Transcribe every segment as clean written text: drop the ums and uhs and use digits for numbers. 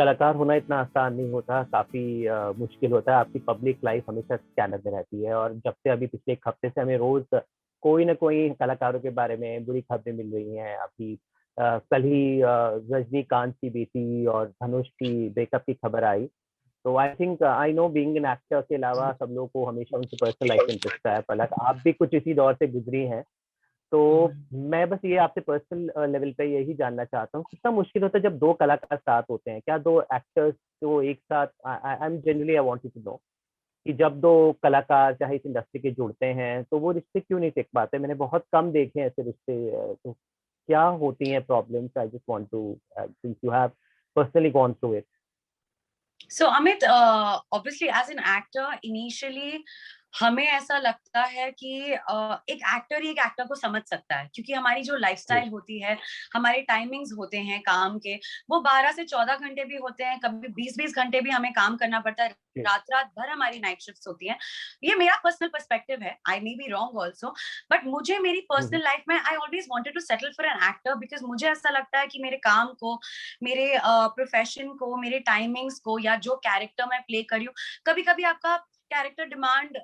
कलाकार होना इतना आसान नहीं होता, काफी मुश्किल होता है। आपकी पब्लिक लाइफ हमेशा स्कैनर में रहती है, और जब से अभी पिछले एक हफ्ते से हमें रोज कोई ना कोई कलाकारों के बारे में बुरी खबरें मिल रही हैं। अभी कल ही रजनीकांत की बेटी और धनुष की ब्रेकअप की खबर आई। तो I think I know being an actor के अलावा सब लोगों को हमेशा उनकी पर्सनल लाइफ में इंटरेस्ट है। पलक, आप भी कुछ इसी दौर से गुजरी हैं, तो मैं बस ये आपसे पर्सनल लेवल पे यही जानना चाहता हूँ, कितना मुश्किल होता है जब दो कलाकार साथ होते हैं? क्या दो एक्टर्स जो एक साथ, I am generally I want to know कि जब दो कलाकार चाहे इस इंडस्ट्री के जुड़ते हैं तो वो रिश्ते क्यों नहीं टिक पाते? मैंने बहुत कम देखे हैं ऐसे रिश्ते। तो क्या होती हैं problems? I just want to, since you have personally gone through it. So Amit, obviously as an actor, initially हमें ऐसा लगता है कि एक एक्टर ही एक एक्टर को समझ सकता है, क्योंकि हमारी जो लाइफस्टाइल होती है, हमारे टाइमिंग्स होते हैं काम के, वो 12 से 14 घंटे भी होते हैं, कभी 20-20 घंटे भी हमें काम करना पड़ता है, रात रात भर हमारी नाइट शिफ्ट्स होती हैं। ये मेरा पर्सनल पर्सपेक्टिव है, I may be wrong also, but मुझे मेरी पर्सनल लाइफ में I always wanted to settle for an actor, because मुझे ऐसा लगता है कि मेरे काम को, मेरे प्रोफेशन को, मेरे टाइमिंग्स को, या जो कैरेक्टर मैं प्ले कर रही हूँ, कभी कभी आपका कैरेक्टर डिमांड,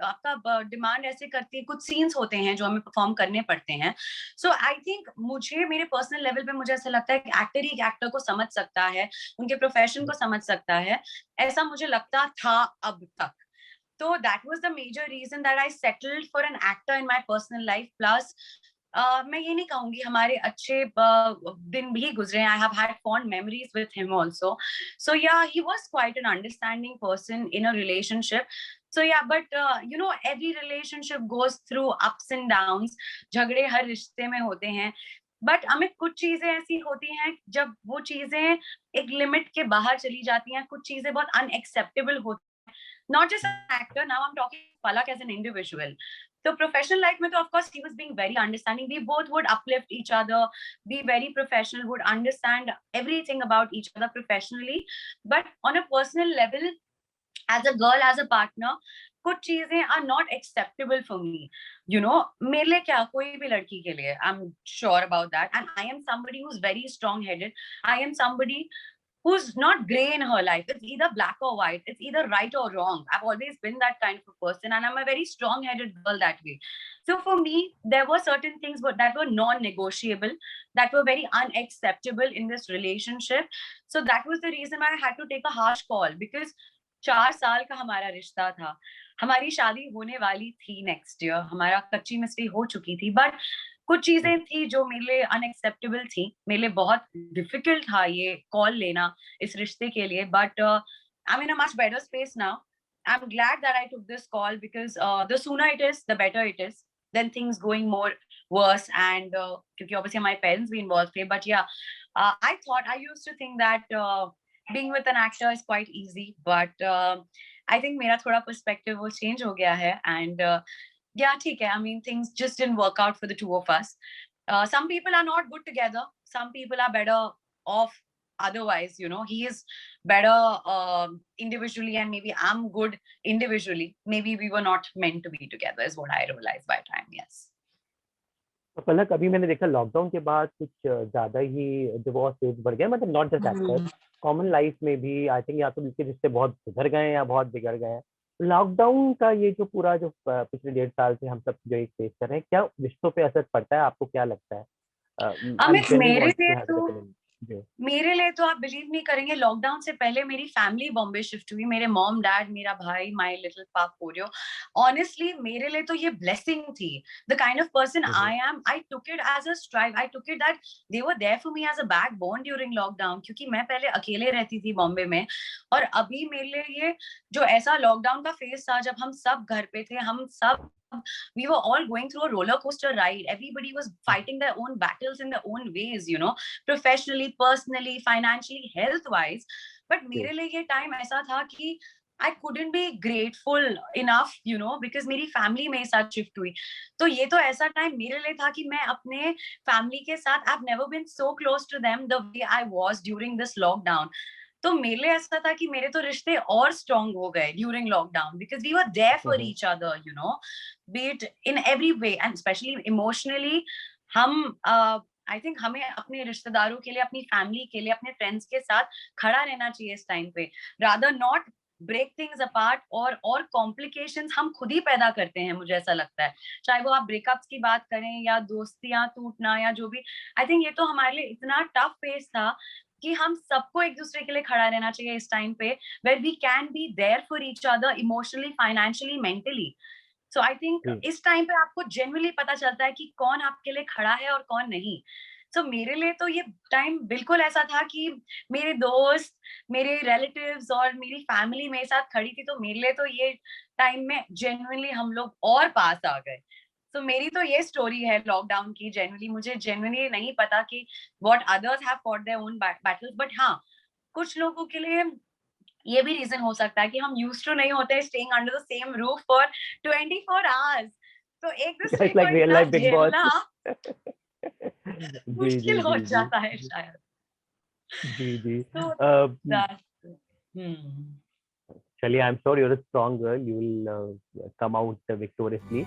आपका डिमांड ऐसे करती है, कुछ सीन्स होते हैं जो हमें परफॉर्म करने पड़ते हैं। सो आई थिंक मुझे मेरे पर्सनल लेवल पे मुझे ऐसा लगता है कि एक्टर ही एक्टर को समझ सकता है, उनके प्रोफेशन को समझ सकता है, ऐसा मुझे लगता था अब तक। तो that was the major reason that I settled for an actor in my personal life. Plus मैं ये नहीं कहूंगी, हमारे अच्छे दिन भी गुजरे, I have had fond memories with him also. So yeah he was quite an understanding person in a relationship. So yeah, but every relationship goes through ups and downs. झगड़े हर रिश्ते में होते हैं, बट हमें कुछ चीजें ऐसी होती हैं जब वो चीजें एक लिमिट के बाहर चली जाती हैं, कुछ चीजें बहुत अनएक्सेप्टेबल होती हैं, not just an actor, now I'm talking Palak as an individual. So professional life mein to of course he was being very understanding, we both would uplift each other, be very professional, would understand everything about each other professionally, but on a personal level, as a girl, as a partner, कुछ चीजें are not acceptable for me, you know, मेरे लिए क्या, कोई भी लड़की के लिए, I am sure about that, and I am somebody who is very strong headed, I am somebody who's not gray in her life. It's either black or white. It's either right or wrong. I've always been that kind of a person, and I'm a very strong-headed girl that way. So for me, there were certain things that were non-negotiable, that were very unacceptable in this relationship. So that was the reason why I had to take a harsh call, because 4 साल का हमारा रिश्ता था, हमारी शादी होने वाली थी नेक्स्ट ईयर, हमारा कच्ची मिस्त्री हो चुकी थी, बट कुछ चीजें थी जो मेरे लिए अनएक्सेप्टेबल थी, मेरे लिए बहुत डिफिकल्ट था ये कॉल लेना इस रिश्ते के लिए, but I am in a much better space now. I am glad that I took this call, because the sooner it is the better it is then things going more worse, and क्योंकि obviously हमारे parents भी involve थे, but yeah I used to think that being with an actor is quite easy, but I think मेरा थोड़ा perspective वो change हो गया है, and yeah, ठीक है, I mean things just didn't work out for the two of us. Some people are not good together, some people are better off otherwise, you know, he is better individually, and maybe I'm good individually, maybe we were not meant to be together is what I realized by time. Yes. तो पलक, अभी मैंने देखा lockdown के बाद कुछ ज्यादा ही divorce rate बढ़ गया, मतलब not just actors, common life में भी आई थिंक या तो इसके रिश्ते बहुत सुधर गए या बहुत बिगड़ गए हैं। लॉकडाउन का ये जो पूरा जो पिछले 1.5 साल से हम सब जो एक फेस कर रहे हैं, क्या रिश्तों पे असर पड़ता है? आपको क्या लगता है? अमित, मेरे लिए तो आप बिलीव नहीं करेंगे, लॉकडाउन से पहले मेरी फैमिली बॉम्बे शिफ्ट हुई, मेरे मॉम डैड, मेरा भाई, माय लिटिल पापोरियो. ऑनेस्टली मेरे लिए तो ये ब्लेसिंग थी. The kind of person I am, I took it as a strive, I took it that they were there for me as a backbone during lockdown, क्योंकि मैं पहले अकेले रहती थी बॉम्बे में, और अभी मेरे लिए ये जो ऐसा लॉकडाउन का फेज था जब हम सब घर पे थे, हम सब we were all going through a roller coaster ride, everybody was fighting their own battles in their own ways, you know, professionally, personally, financially, health wise, but मेरे लिए ये टाइम ऐसा था कि I couldn't be grateful enough, you know, because मेरी family मेरे साथ shift हुई, तो ये तो ऐसा टाइम मेरे लिए था कि मैं अपने फैमिली के साथ I've never been so close to them the way I was during this lockdown. तो मेरे लिए ऐसा था कि मेरे तो रिश्ते और स्ट्रॉन्ग हो गए during lockdown, because we were there for each other, you know, be it in every way, and specially emotionally. Hmm I think हमें अपने रिश्तेदारों के लिए, अपनी फैमिली के लिए, अपने फ्रेंड्स के साथ खड़ा रहना चाहिए इस टाइम पे, rather not break things apart, और कॉम्प्लिकेशंस हम खुद ही पैदा करते हैं, मुझे ऐसा लगता है। चाहे वो आप ब्रेकअप्स की बात करें या दोस्तियां टूटना या जो भी, आई थिंक ये तो हमारे लिए इतना टफ फेज था कि हम सबको एक दूसरे के लिए खड़ा रहना चाहिए इस टाइम पे, where we can be there for each other emotionally, financially, mentally. So I think जी, इस टाइम पे आपको जेन्युइनली पता चलता है कि कौन आपके लिए खड़ा है और कौन नहीं। सो मेरे लिए तो ये टाइम बिल्कुल ऐसा था कि मेरे दोस्त, मेरे रिलेटिव्स और मेरी फैमिली मेरे साथ खड़ी थी, तो मेरे लिए तो ये टाइम में जेन्युइनली हम लोग और पास आ गए। सो मेरी तो ये स्टोरी है लॉकडाउन की। जेन्युइनली मुझे जेन्युइनली नहीं पता कि what others have fought their own battles, but हाँ, कुछ लोगों के लिए ये भी रीजन हो सकता है कि हम यूज्ड टू नहीं होते staying under the same roof for 24 hours, तो एक दूसरे इट्स को लाइक रियल इतना लाइफ बिग बॉस। झेलना जी, मुश्किल जी, हो जी, जी। जाता है शायद। जी, जी। तो अ, दैट्स हम्म। चलिए, I am sure you are a strong girl, you will come out विक्टोरियसली।